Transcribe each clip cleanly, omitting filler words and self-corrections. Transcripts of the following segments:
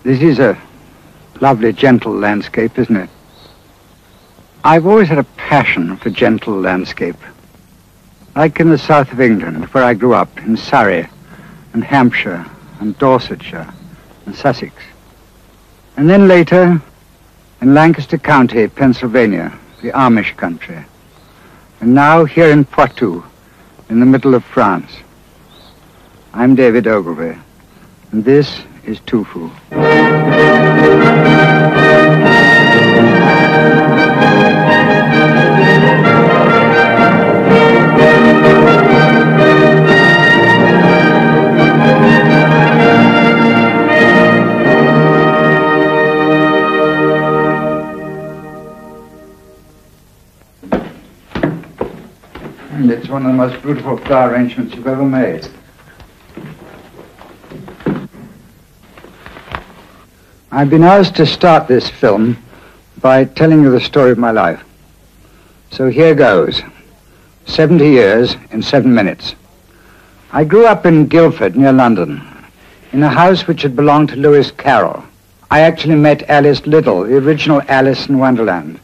This is a lovely, gentle landscape, isn't it? I've always had a passion for gentle landscape. Like in the south of England, where I grew up, in Surrey and Hampshire and Dorsetshire and Sussex. And then later, in Lancaster County, Pennsylvania, the Amish country. And now here in Poitou, in the middle of France. I'm David Ogilvy, and this is Touffou. And it's one of the most beautiful flower arrangements you've ever made. I've been asked to start this film by telling you the story of my life. So here goes. 70 years in 7 minutes. I grew up in Guildford, near London, in a house which had belonged to Lewis Carroll. I actually met Alice Liddell, the original Alice in Wonderland.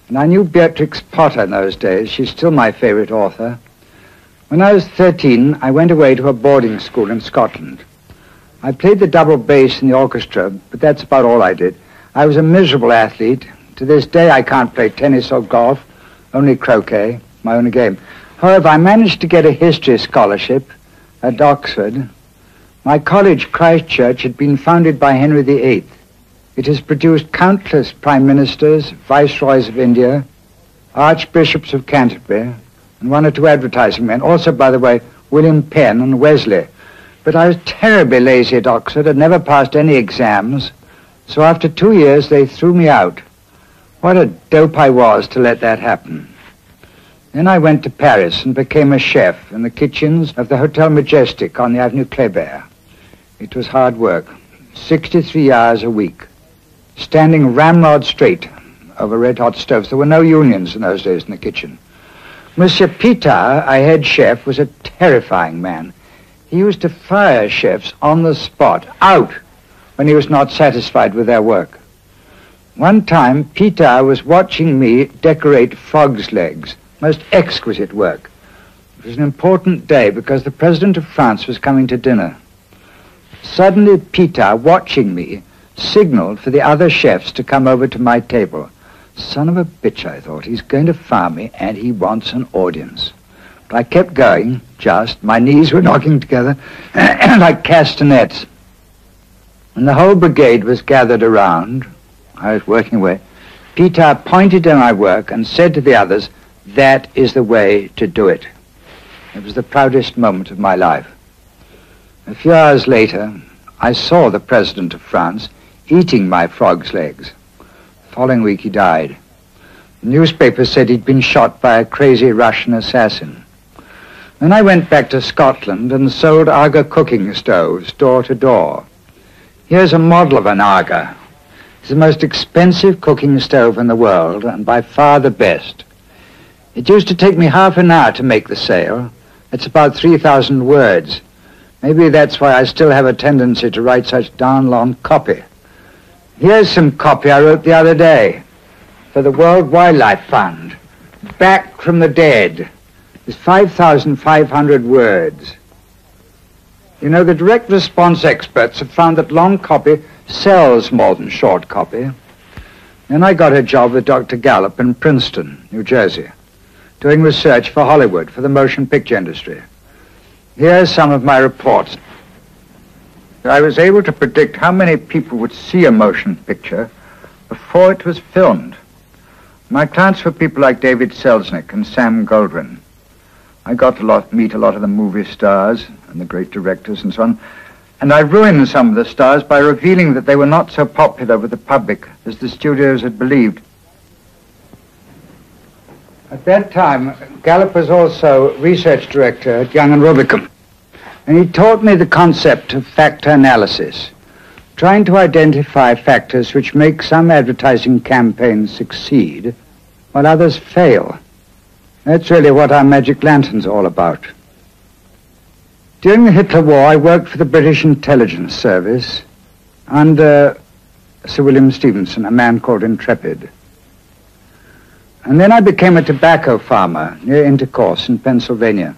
And I knew Beatrix Potter in those days. She's still my favorite author. When I was 13, I went away to a boarding school in Scotland. I played the double bass in the orchestra, but that's about all I did. I was a miserable athlete. To this day, I can't play tennis or golf, only croquet, my only game. However, I managed to get a history scholarship at Oxford. My college, Christchurch, had been founded by Henry VIII. It has produced countless prime ministers, viceroys of India, archbishops of Canterbury, and 1 or 2 advertising men. Also, by the way, William Penn and Wesley. But I was terribly lazy at Oxford. I'd never passed any exams. So after 2 years, they threw me out. What a dope I was to let that happen. Then I went to Paris and became a chef in the kitchens of the Hotel Majestic on the Avenue Kléber. It was hard work. 63 hours a week. Standing ramrod straight over red-hot stoves. There were no unions in those days in the kitchen. Monsieur Pitard, our head chef, was a terrifying man. He used to fire chefs on the spot, out, when he was not satisfied with their work. One time, Pitard was watching me decorate frogs' legs. Most exquisite work. It was an important day because the President of France was coming to dinner. Suddenly, Pitard, watching me, signaled for the other chefs to come over to my table. Son of a bitch, I thought. He's going to fire me, and he wants an audience. But I kept going, my knees were knocking together, like castanets. When the whole brigade was gathered around, I was working away, Pitard pointed to my work and said to the others, "That is the way to do it." It was the proudest moment of my life. A few hours later, I saw the President of France eating my frog's legs. The following week, he died. The newspaper said he'd been shot by a crazy Russian assassin. Then I went back to Scotland and sold Aga cooking stoves door to door. Here's a model of an Aga. It's the most expensive cooking stove in the world, and by far the best. It used to take me half an hour to make the sale. It's about 3,000 words. Maybe that's why I still have a tendency to write such darn long copy. Here's some copy I wrote the other day for the World Wildlife Fund. Back from the Dead. It's 5,500 words. You know, the direct response experts have found that long copy sells more than short copy. Then I got a job with Dr. Gallup in Princeton, New Jersey, doing research for Hollywood, for the motion picture industry. Here's some of my reports. I was able to predict how many people would see a motion picture before it was filmed. My clients were people like David Selznick and Sam Goldwyn. I got to meet a lot of the movie stars and the great directors and so on, and I ruined some of the stars by revealing that they were not so popular with the public as the studios had believed. At that time, Gallup was also research director at Young and Rubicam, and he taught me the concept of factor analysis, trying to identify factors which make some advertising campaigns succeed while others fail. That's really what our magic lantern's all about. During the Hitler War, I worked for the British Intelligence Service. under Sir William Stevenson, a man called Intrepid. And then I became a tobacco farmer near Intercourse in Pennsylvania.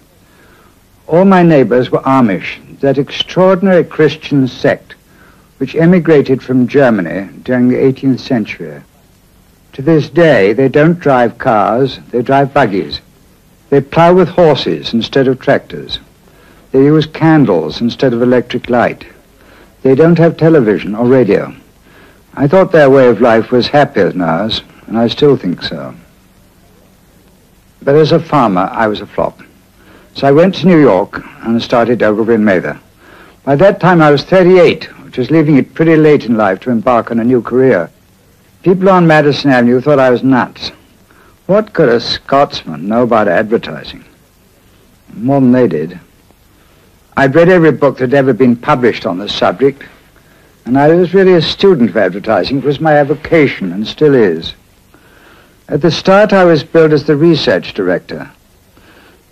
All my neighbors were Amish, that extraordinary Christian sect which emigrated from Germany during the 18th century. To this day, they don't drive cars, they drive buggies. They plow with horses instead of tractors. They use candles instead of electric light. They don't have television or radio. I thought their way of life was happier than ours, and I still think so. But as a farmer, I was a flop. So I went to New York and started Ogilvy and Mather. By that time, I was 38, which was leaving it pretty late in life to embark on a new career. People on Madison Avenue thought I was nuts. What could a Scotsman know about advertising? More than they did. I'd read every book that had ever been published on the subject, and I was really a student of advertising. It was my avocation, and still is. At the start, I was billed as the research director.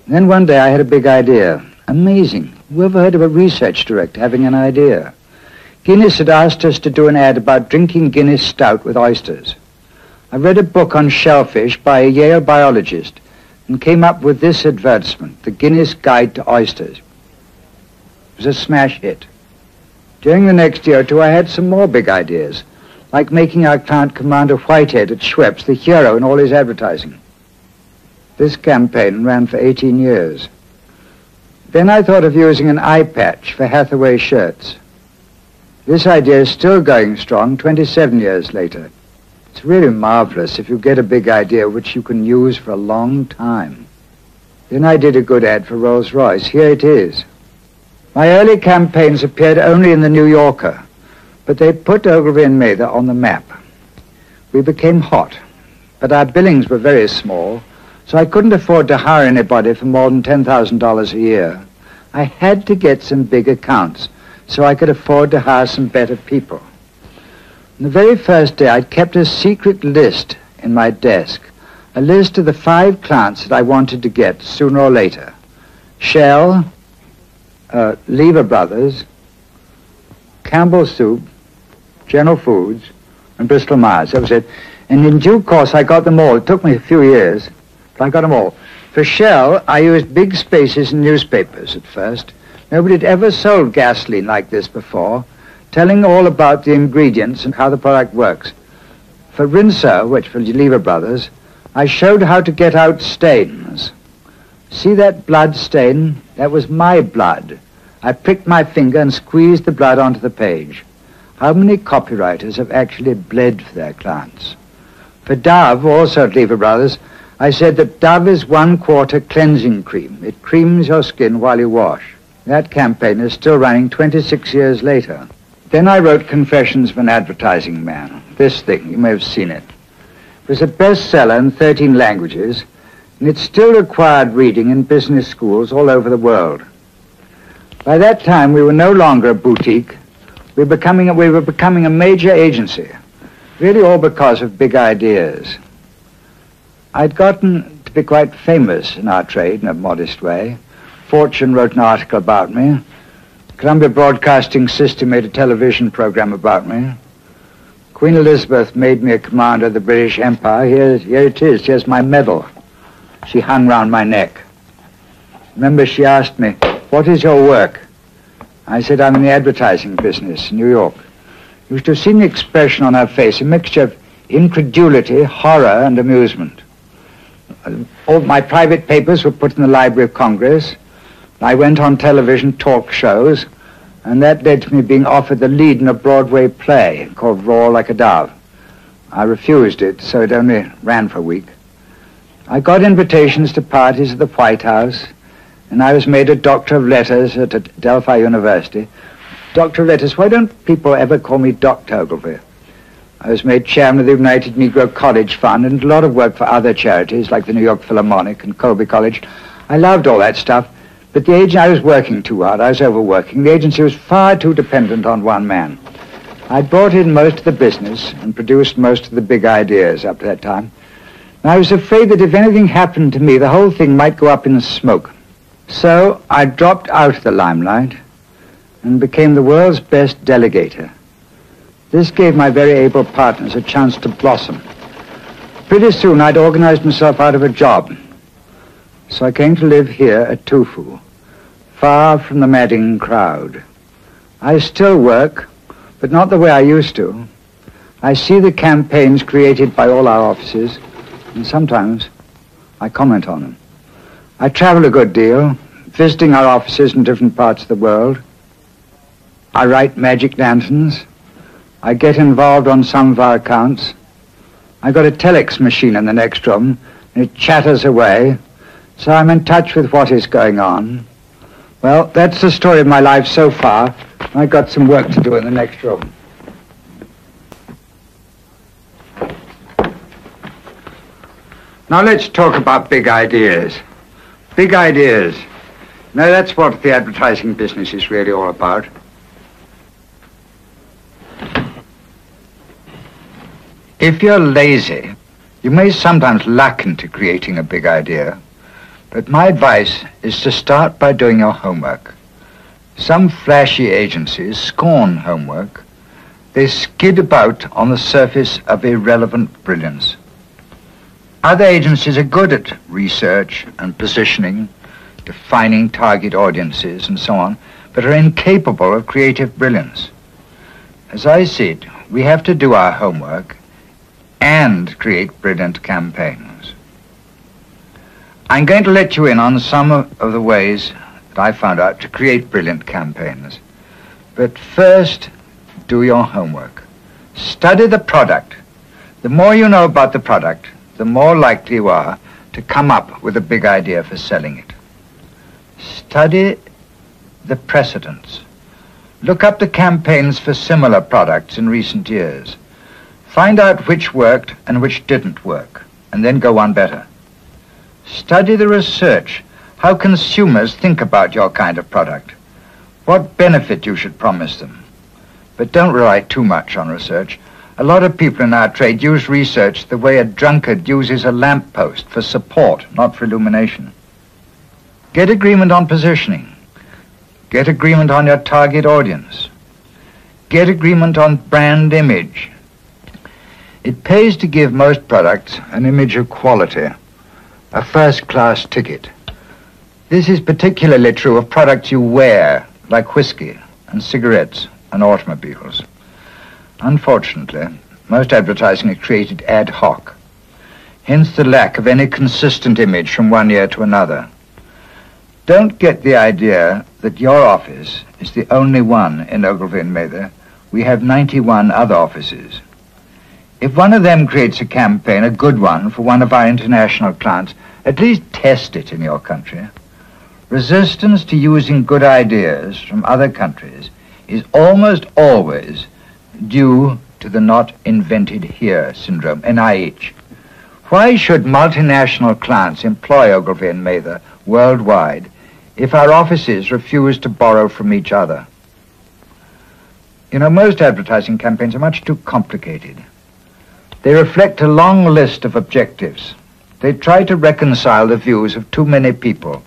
Then one day I had a big idea. Amazing. Who ever heard of a research director having an idea? Guinness had asked us to do an ad about drinking Guinness stout with oysters. I read a book on shellfish by a Yale biologist and came up with this advertisement, The Guinness Guide to Oysters. It was a smash hit. During the next year or two, I had some more big ideas, like making our client Commander Whitehead at Schweppes the hero in all his advertising. This campaign ran for 18 years. Then I thought of using an eye patch for Hathaway shirts. This idea is still going strong 27 years later. It's really marvelous if you get a big idea which you can use for a long time. Then I did a good ad for Rolls-Royce. Here it is. My early campaigns appeared only in the New Yorker, but they put Ogilvy and Mather on the map. We became hot, but our billings were very small, so I couldn't afford to hire anybody for more than $10,000 a year. I had to get some big accounts so I could afford to hire some better people. On the very first day, I'd kept a secret list in my desk, a list of the 5 clients that I wanted to get sooner or later. Shell, Lever Brothers, Campbell Soup, General Foods, and Bristol Myers. That was it. And in due course, I got them all. It took me a few years, but I got them all. For Shell, I used big spaces in newspapers at first. Nobody had ever sold gasoline like this before, telling all about the ingredients and how the product works. For Rinser, which for Lever Brothers, I showed how to get out stains. See that blood stain? That was my blood. I pricked my finger and squeezed the blood onto the page. How many copywriters have actually bled for their clients? For Dove, also at Lever Brothers, I said that Dove is 1/4 cleansing cream. It creams your skin while you wash. That campaign is still running 26 years later. Then I wrote Confessions of an Advertising Man. This thing, you may have seen it. It was a bestseller in 13 languages, and it still required reading in business schools all over the world. By that time, we were no longer a boutique. We were becoming a major agency, really all because of big ideas. I'd gotten to be quite famous in our trade in a modest way. Fortune wrote an article about me. Columbia Broadcasting System made a television program about me. Queen Elizabeth made me a commander of the British Empire. Here it is. Here's my medal. She hung round my neck. Remember, she asked me, "What is your work?" I said, "I'm in the advertising business in New York." You should have seen the expression on her face, a mixture of incredulity, horror, and amusement. All my private papers were put in the Library of Congress. I went on television talk shows, and that led to me being offered the lead in a Broadway play called Roar Like a Dove. I refused it, so it only ran for a week. I got invitations to parties at the White House, and I was made a Doctor of Letters at Delphi University. Doctor of Letters, why don't people ever call me Dr. Ogilvy? I was made chairman of the United Negro College Fund and did a lot of work for other charities like the New York Philharmonic and Colby College. I loved all that stuff, but the agency, I was working too hard. I was overworking. The agency was far too dependent on one man. I'd brought in most of the business and produced most of the big ideas up to that time. And I was afraid that if anything happened to me, the whole thing might go up in smoke. So I dropped out of the limelight and became the world's best delegator. This gave my very able partners a chance to blossom. Pretty soon I'd organized myself out of a job. So I came to live here at Touffou, far from the madding crowd. I still work, but not the way I used to. I see the campaigns created by all our offices, and sometimes I comment on them. I travel a good deal, visiting our offices in different parts of the world. I write magic lanterns. I get involved on some of our accounts. I got a telex machine in the next room, and it chatters away, so I'm in touch with what is going on. Well, that's the story of my life so far. I've got some work to do in the next room. Now let's talk about big ideas. Big ideas. Now that's what the advertising business is really all about. If you're lazy, you may sometimes lack into creating a big idea, but my advice is to start by doing your homework. Some flashy agencies scorn homework. They skid about on the surface of irrelevant brilliance. Other agencies are good at research and positioning, defining target audiences and so on, but are incapable of creative brilliance. As I see it, we have to do our homework and create brilliant campaigns. I'm going to let you in on some of the ways that I found out to create brilliant campaigns. But first, do your homework. Study the product. The more you know about the product, the more likely you are to come up with a big idea for selling it. Study the precedents. Look up the campaigns for similar products in recent years. Find out which worked and which didn't work, and then go on better. Study the research, how consumers think about your kind of product, what benefit you should promise them. But don't rely too much on research. A lot of people in our trade use research the way a drunkard uses a lamppost for support, not for illumination. Get agreement on positioning. Get agreement on your target audience. Get agreement on brand image. It pays to give most products an image of quality, a first-class ticket. This is particularly true of products you wear, like whiskey and cigarettes and automobiles. Unfortunately, most advertising is created ad hoc, hence the lack of any consistent image from one year to another. Don't get the idea that your office is the only one in Ogilvy and Mather. We have 91 other offices. If one of them creates a campaign, a good one, for one of our international clients, at least test it in your country. Resistance to using good ideas from other countries is almost always due to the not invented here syndrome, NIH. Why should multinational clients employ Ogilvy and Mather worldwide if our offices refuse to borrow from each other? You know, most advertising campaigns are much too complicated. They reflect a long list of objectives. They try to reconcile the views of too many people.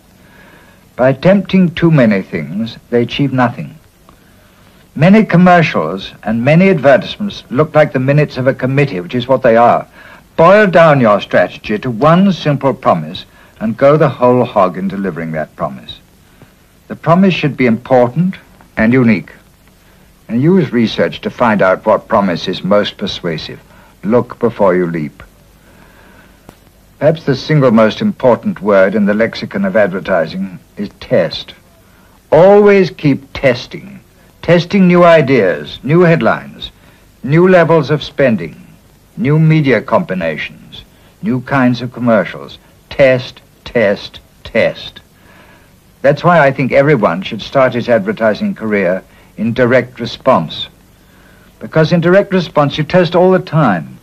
By attempting too many things, they achieve nothing. Many commercials and many advertisements look like the minutes of a committee, which is what they are. Boil down your strategy to one simple promise and go the whole hog in delivering that promise. The promise should be important and unique. And use research to find out what promise is most persuasive. Look before you leap. Perhaps the single most important word in the lexicon of advertising is test. Always keep testing. Testing new ideas, new headlines, new levels of spending, new media combinations, new kinds of commercials. Test, test, test. That's why I think everyone should start his advertising career in direct response. Because in direct response you test all the time,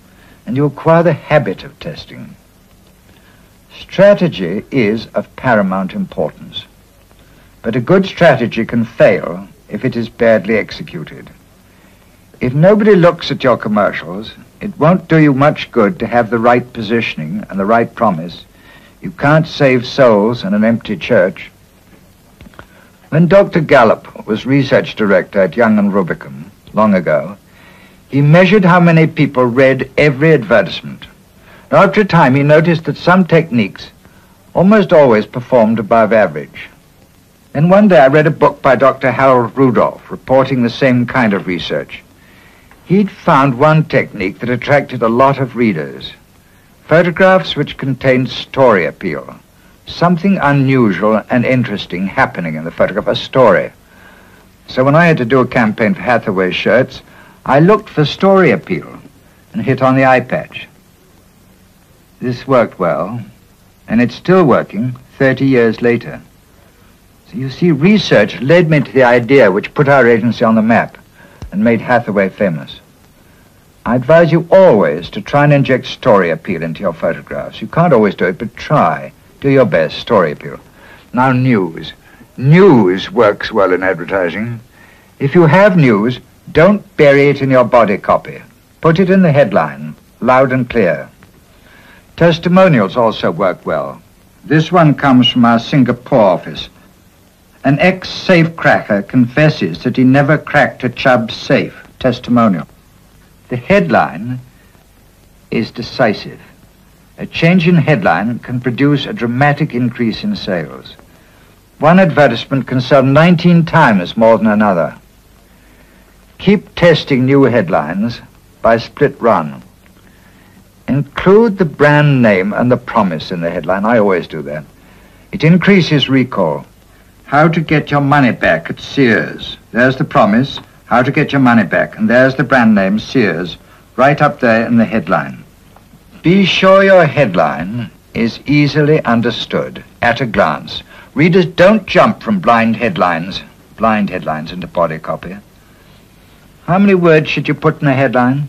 and you acquire the habit of testing. Strategy is of paramount importance, but a good strategy can fail if it is badly executed. If nobody looks at your commercials, it won't do you much good to have the right positioning and the right promise. You can't save souls in an empty church. When Dr. Gallup was research director at Young and Rubicam long ago, He measured how many people read every advertisement. Now, after a time, he noticed that some techniques almost always performed above average. Then one day I read a book by Dr. Harold Rudolph reporting the same kind of research. He'd found one technique that attracted a lot of readers. Photographs which contained story appeal. Something unusual and interesting happening in the photograph, a story. So when I had to do a campaign for Hathaway shirts, I looked for story appeal and hit on the eye patch. This worked well, and it's still working 30 years later. So you see, research led me to the idea which put our agency on the map and made Hathaway famous. I advise you always to try and inject story appeal into your photographs. You can't always do it, but try. Do your best, story appeal. Now, news. News works well in advertising. If you have news, don't bury it in your body copy. Put it in the headline, loud and clear. Testimonials also work well. This one comes from our Singapore office. An ex-safe cracker confesses that he never cracked a Chubb safe. Testimonial. The headline is decisive. A change in headline can produce a dramatic increase in sales. One advertisement can sell 19 times more than another. Keep testing new headlines by split run. Include the brand name and the promise in the headline. I always do that. It increases recall. How to get your money back at Sears. There's the promise. How to get your money back. And there's the brand name, Sears, right up there in the headline. Be sure your headline is easily understood at a glance. Readers don't jump from blind headlines into body copy. How many words should you put in a headline?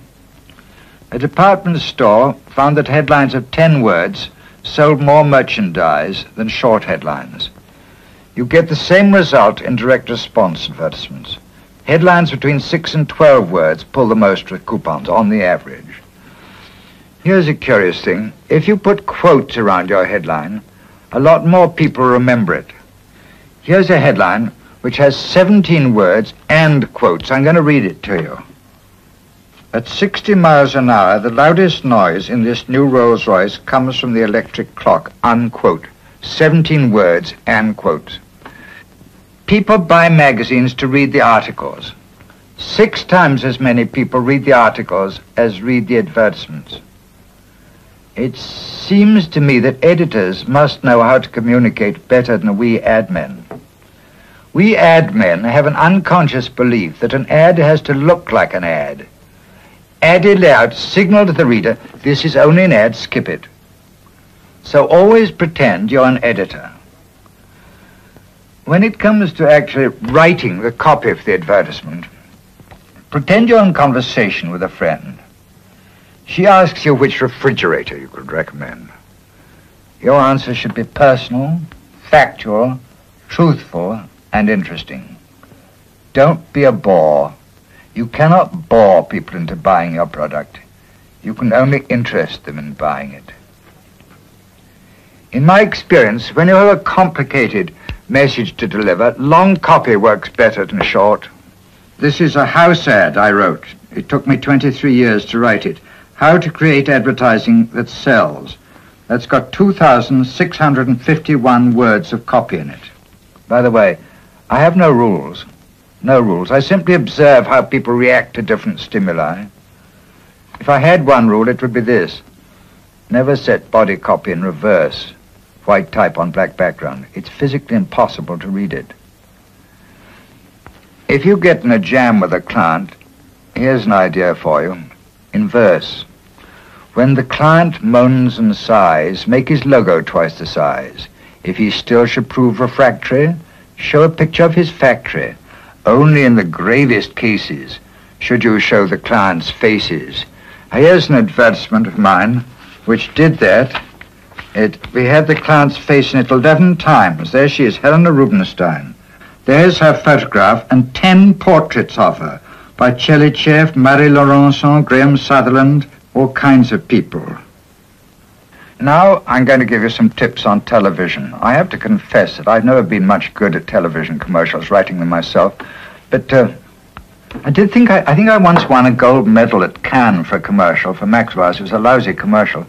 A department store found that headlines of 10 words sold more merchandise than short headlines. You get the same result in direct response advertisements. Headlines between 6 and 12 words pull the most with coupons on the average. Here's a curious thing. If you put quotes around your headline, a lot more people remember it. Here's a headline which has 17 words and quotes. I'm going to read it to you. At 60 miles an hour, the loudest noise in this new Rolls-Royce comes from the electric clock, unquote. 17 words and quotes. People buy magazines to read the articles. 6 times as many people read the articles as read the advertisements. It seems to me that editors must know how to communicate better than we ad men. We ad men have an unconscious belief that an ad has to look like an ad. Ad layout, signal to the reader, this is only an ad, skip it. So always pretend you're an editor. When it comes to actually writing the copy for the advertisement, pretend you're in conversation with a friend. She asks you which refrigerator you could recommend. Your answer should be personal, factual, truthful, and interesting. Don't be a bore. You cannot bore people into buying your product. You can only interest them in buying it. In my experience, when you have a complicated message to deliver, long copy works better than short. This is a house ad I wrote. It took me 23 years to write it. How to create advertising that sells. That's got 2,651 words of copy in it. By the way, I have no rules. No rules. I simply observe how people react to different stimuli. If I had one rule, it would be this. Never set body copy in reverse. White type on black background. It's physically impossible to read it. If you get in a jam with a client, here's an idea for you. In verse. When the client moans and sighs, make his logo twice the size. If he still should prove refractory, show a picture of his factory. Only in the gravest cases should you show the client's faces. Here's an advertisement of mine which did that. We had the client's face in it 11 times. There she is, Helena Rubinstein. There's her photograph and 10 portraits of her by Chellichev, Marie Laurencin, Graham Sutherland, all kinds of people. Now I'm going to give you some tips on television. I have to confess that I've never been much good at television commercials, writing them myself, but I think I once won a gold medal at Cannes for a commercial for Maxwell's. It was a lousy commercial.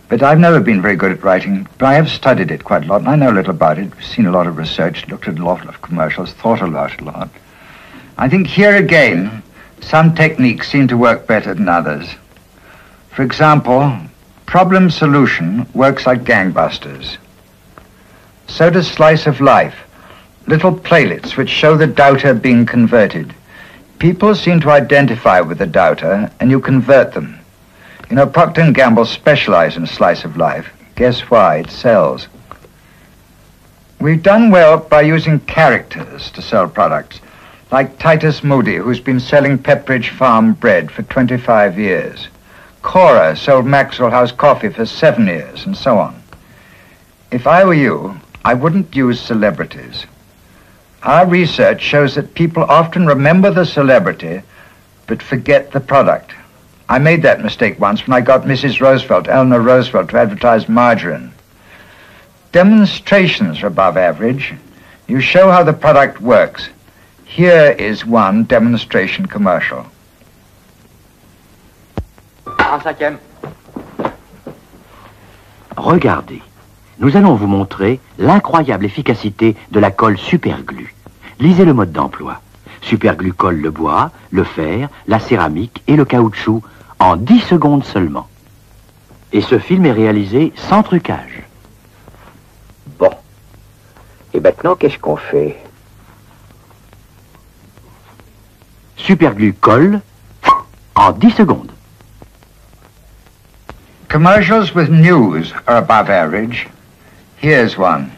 But I've never been very good at writing. But I have studied it quite a lot, and I know a little about it. Seen a lot of research, looked at a lot of commercials, thought about it a lot. I think here again, some techniques seem to work better than others. For example, problem solution works like gangbusters. So does slice of life, little playlets which show the doubter being converted. People seem to identify with the doubter, and you convert them. You know, Procter & Gamble specialize in slice of life. Guess why? It sells. We've done well by using characters to sell products, like Titus Moody, who's been selling Pepperidge Farm bread for 25 years. Cora sold Maxwell House coffee for 7 years, and so on. If I were you, I wouldn't use celebrities. Our research shows that people often remember the celebrity, but forget the product. I made that mistake once when I got Mrs. Roosevelt, Eleanor Roosevelt, to advertise margarine. Demonstrations are above average. You show how the product works. Here is one demonstration commercial. En cinquième. Regardez, nous allons vous montrer l'incroyable efficacité de la colle superglue. Lisez le mode d'emploi. Superglue colle le bois, le fer, la céramique et le caoutchouc en 10 secondes seulement. Et ce film est réalisé sans trucage. Bon. Et maintenant, qu'est-ce qu'on fait? Superglue colle en 10 secondes. Commercials with news are above average. Here's one.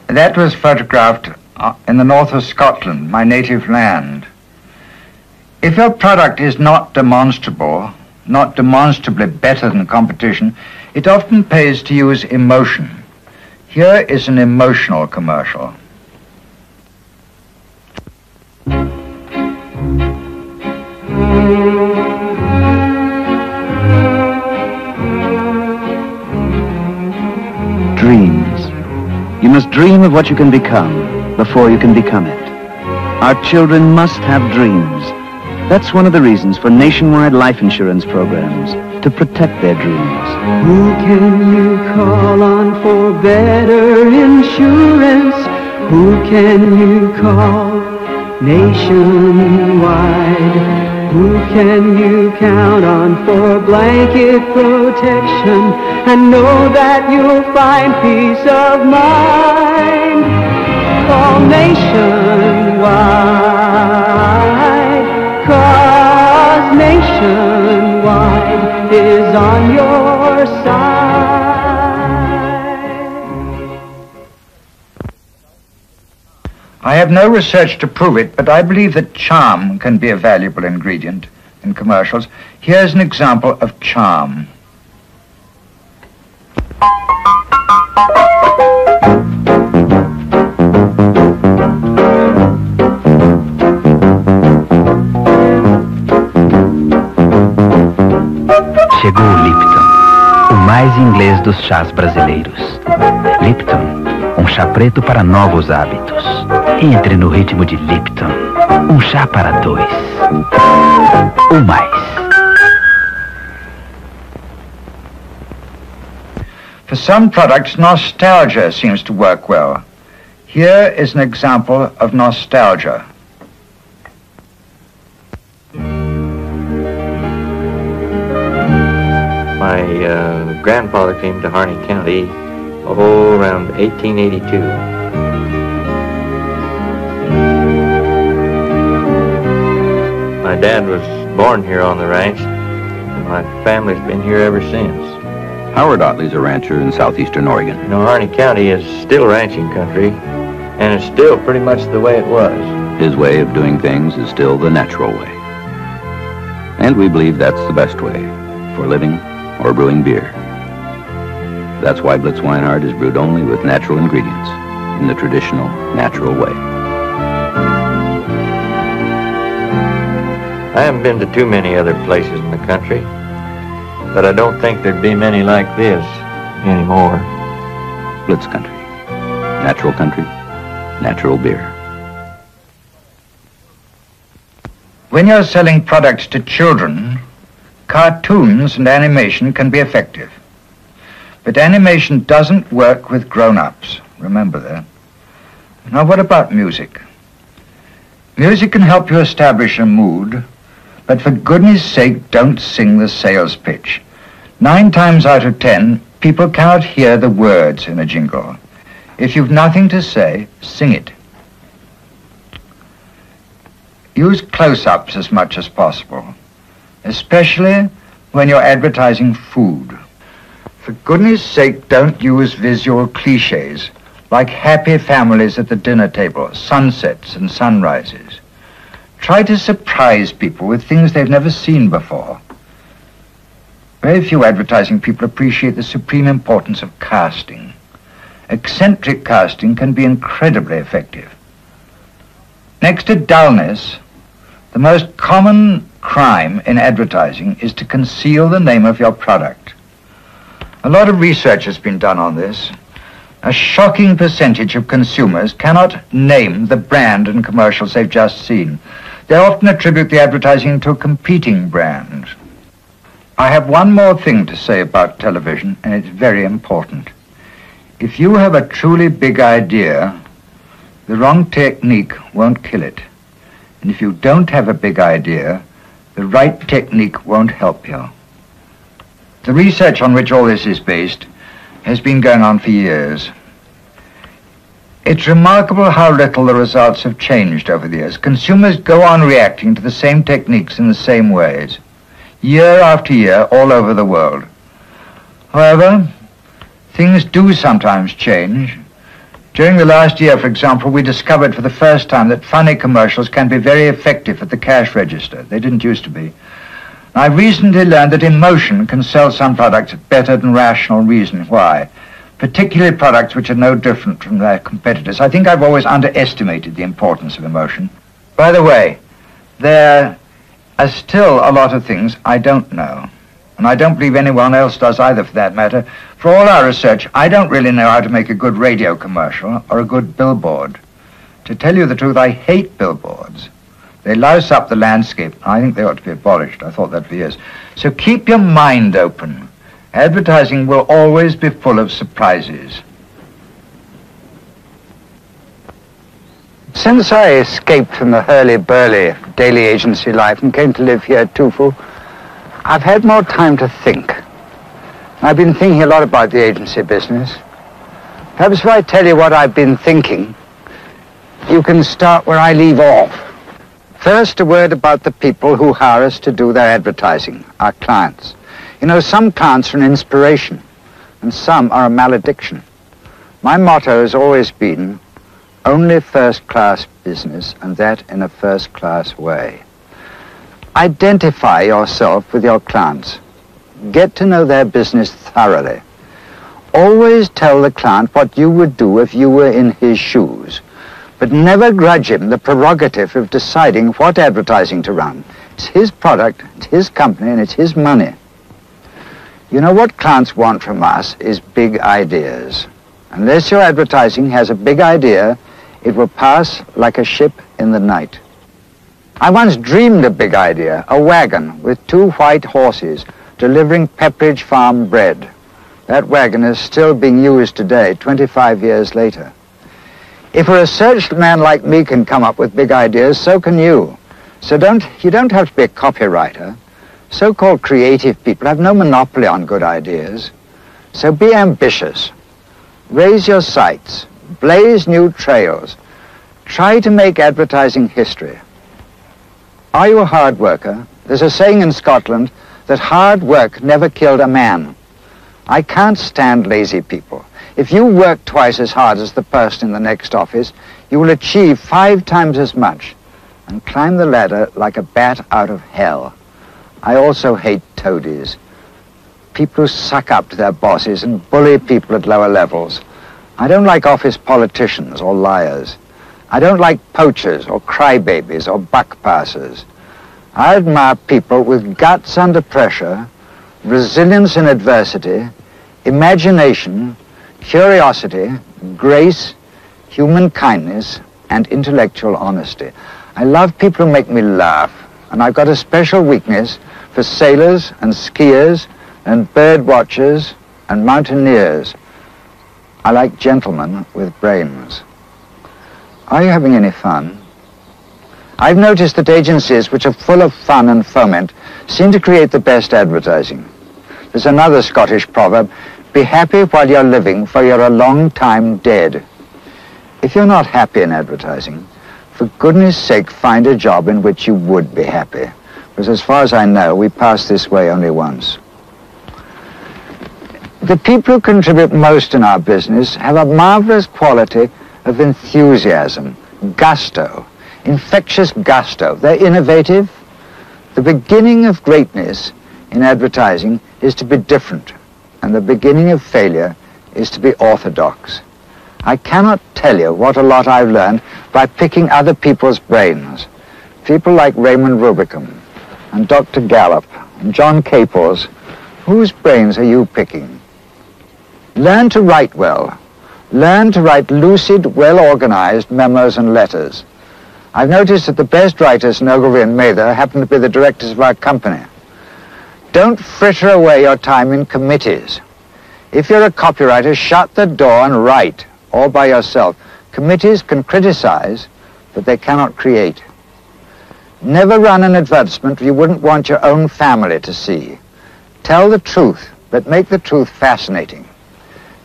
That was photographed in the north of Scotland, my native land. If your product is not demonstrable, not demonstrably better than competition, it often pays to use emotion. Here is an emotional commercial. Dreams. You must dream of what you can become before you can become it. Our children must have dreams. That's one of the reasons for nationwide life insurance programs, to protect their dreams. Who can you call on for better insurance? Who can you call nationwide? Who can you count on for blanket protection and know that you'll find peace of mind? Call nationwide, 'cause nationwide is on your side. I have no research to prove it, but I believe that charm can be a valuable ingredient in commercials. Here's an example of charm. Chegou o Lipton, o mais inglês dos chás brasileiros. Lipton, um chá preto para novos hábitos. Entre no ritmo de Lipton, um chá para dois. O mais. For some products, nostalgia seems to work well. Here is an example of nostalgia. grandfather came to Harney County, around 1882. My dad was born here on the ranch, and my family's been here ever since. Howard Otley's a rancher in southeastern Oregon. You know, Harney County is still ranching country, and it's still pretty much the way it was. His way of doing things is still the natural way. And we believe that's the best way for living or brewing beer. That's why Blitz Weinhardt is brewed only with natural ingredients in the traditional, natural way. I haven't been to too many other places in the country, but I don't think there'd be many like this anymore. Blitz country. Natural country. Natural beer. When you're selling products to children, cartoons and animation can be effective. But animation doesn't work with grown-ups. Remember that. Now, what about music? Music can help you establish a mood, but for goodness sake, don't sing the sales pitch. 9 times out of 10, people cannot hear the words in a jingle. If you've nothing to say, sing it. Use close-ups as much as possible, especially when you're advertising food. For goodness sake, don't use visual cliches like happy families at the dinner table, sunsets and sunrises. Try to surprise people with things they've never seen before. Very few advertising people appreciate the supreme importance of casting. Eccentric casting can be incredibly effective. Next to dullness, the most common crime in advertising is to conceal the name of your product. A lot of research has been done on this. A shocking percentage of consumers cannot name the brand and commercials they've just seen. They often attribute the advertising to a competing brand. I have one more thing to say about television, and it's very important. If you have a truly big idea, the wrong technique won't kill it. And if you don't have a big idea, the right technique won't help you. The research on which all this is based has been going on for years. It's remarkable how little the results have changed over the years. Consumers go on reacting to the same techniques in the same ways, year after year, all over the world. However, things do sometimes change. During the last year, for example, we discovered for the first time that funny commercials can be very effective at the cash register. They didn't used to be. I recently learned that emotion can sell some products better than rational reason. Why? Particularly products which are no different from their competitors. I think I've always underestimated the importance of emotion. By the way, there are still a lot of things I don't know. And I don't believe anyone else does either, for that matter. For all our research, I don't really know how to make a good radio commercial or a good billboard. To tell you the truth, I hate billboards. They louse up the landscape. I think they ought to be abolished. I thought that for years. So keep your mind open. Advertising will always be full of surprises. Since I escaped from the hurly-burly daily agency life and came to live here at Touffou, I've had more time to think. I've been thinking a lot about the agency business. Perhaps if I tell you what I've been thinking, you can start where I leave off. First, a word about the people who hire us to do their advertising, our clients. You know, some clients are an inspiration, and some are a malediction. My motto has always been, only first-class business, and that in a first-class way. Identify yourself with your clients. Get to know their business thoroughly. Always tell the client what you would do if you were in his shoes, but never grudge him the prerogative of deciding what advertising to run. It's his product, it's his company, and it's his money. You know, what clients want from us is big ideas. Unless your advertising has a big idea, it will pass like a ship in the night. I once dreamed a big idea, a wagon with 2 white horses delivering Pepperidge Farm bread. That wagon is still being used today, 25 years later. If a research man like me can come up with big ideas, so can you. So you don't have to be a copywriter. So-called creative people have no monopoly on good ideas. So be ambitious. Raise your sights. Blaze new trails. Try to make advertising history. Are you a hard worker? There's a saying in Scotland that hard work never killed a man. I can't stand lazy people. If you work twice as hard as the person in the next office, you will achieve 5 times as much and climb the ladder like a bat out of hell. I also hate toadies. People who suck up to their bosses and bully people at lower levels. I don't like office politicians or liars. I don't like poachers or crybabies or buck passers. I admire people with guts under pressure, resilience in adversity, imagination, curiosity, grace, human kindness, and intellectual honesty. I love people who make me laugh, and I've got a special weakness for sailors and skiers and bird watchers and mountaineers. I like gentlemen with brains. Are you having any fun? I've noticed that agencies which are full of fun and foment seem to create the best advertising. There's another Scottish proverb, be happy while you're living, for you're a long time dead. If you're not happy in advertising, for goodness sake, find a job in which you would be happy. Because as far as I know, we pass this way only once. The people who contribute most in our business have a marvelous quality of enthusiasm, gusto, infectious gusto. They're innovative. The beginning of greatness in advertising is to be different, and the beginning of failure is to be orthodox. I cannot tell you what a lot I've learned by picking other people's brains. People like Raymond Rubicam and Dr. Gallup and John Caples. Whose brains are you picking? Learn to write well. Learn to write lucid, well-organized memos and letters. I've noticed that the best writers in Ogilvy and Mather happen to be the directors of our company. Don't fritter away your time in committees. If you're a copywriter, shut the door and write, all by yourself. Committees can criticize, but they cannot create. Never run an advertisement you wouldn't want your own family to see. Tell the truth, but make the truth fascinating.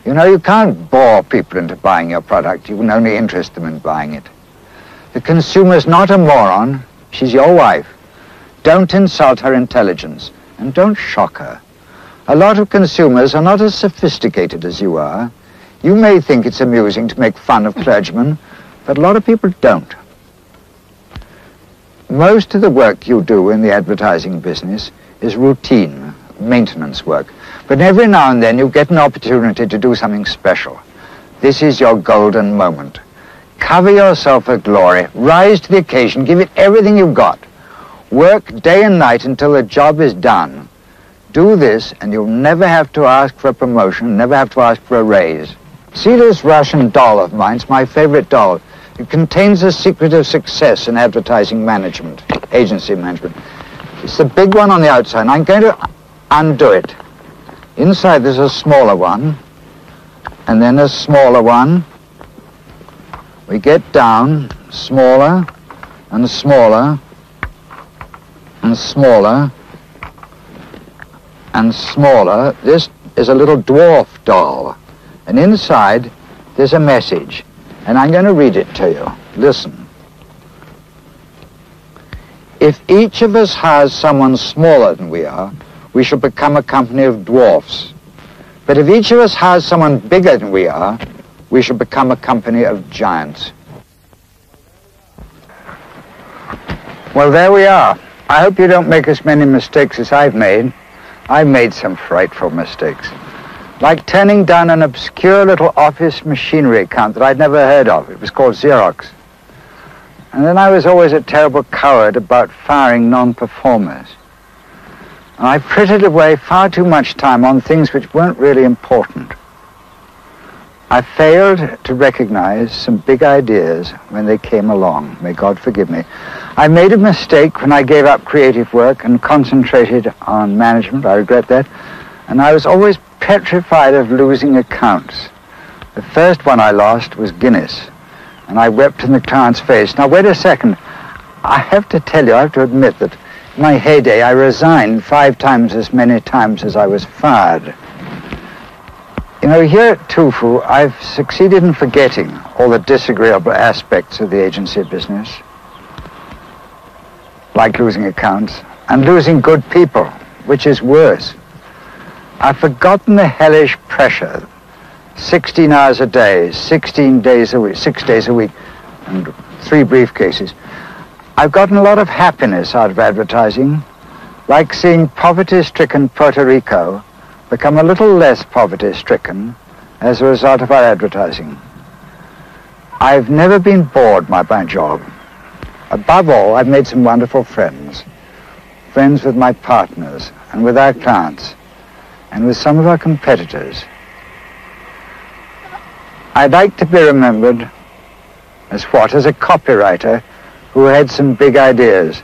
You know, you can't bore people into buying your product. You can only interest them in buying it. The consumer's not a moron. She's your wife. Don't insult her intelligence, and don't shock her. A lot of consumers are not as sophisticated as you are. You may think it's amusing to make fun of clergymen, but a lot of people don't. Most of the work you do in the advertising business is routine, maintenance work. But every now and then you get an opportunity to do something special. This is your golden moment. Cover yourself with glory. Rise to the occasion. Give it everything you've got. Work day and night until the job is done. Do this and you'll never have to ask for a promotion, never have to ask for a raise. See this Russian doll of mine? It's my favorite doll. It contains the secret of success in advertising management, agency management. It's the big one on the outside. And I'm going to undo it. Inside there's a smaller one, and then a smaller one. We get down, smaller, and smaller, and smaller, and smaller. This is a little dwarf doll. And inside, there's a message. And I'm going to read it to you. Listen. If each of us has someone smaller than we are, we shall become a company of dwarfs. But if each of us has someone bigger than we are, we shall become a company of giants. Well, there we are. I hope you don't make as many mistakes as I've made. I've made some frightful mistakes. Like turning down an obscure little office machinery account that I'd never heard of. It was called Xerox. And then I was always a terrible coward about firing non-performers. And I frittered away far too much time on things which weren't really important. I failed to recognize some big ideas when they came along. May God forgive me. I made a mistake when I gave up creative work and concentrated on management. I regret that. And I was always petrified of losing accounts. The first one I lost was Guinness, and I wept in the client's face. Now, wait a second. I have to tell you, I have to admit that in my heyday, I resigned 5 times as many times as I was fired. You know, here at Touffou, I've succeeded in forgetting all the disagreeable aspects of the agency business, like losing accounts, and losing good people, which is worse. I've forgotten the hellish pressure, 16 hours a day, 16 days a week, 6 days a week, and 3 briefcases. I've gotten a lot of happiness out of advertising, like seeing poverty-stricken Puerto Rico become a little less poverty-stricken as a result of our advertising. I've never been bored by my job. Above all, I've made some wonderful friends. Friends with my partners, and with our clients, and with some of our competitors. I'd like to be remembered as what? As a copywriter who had some big ideas.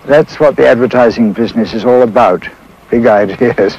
That's what the advertising business is all about, big ideas.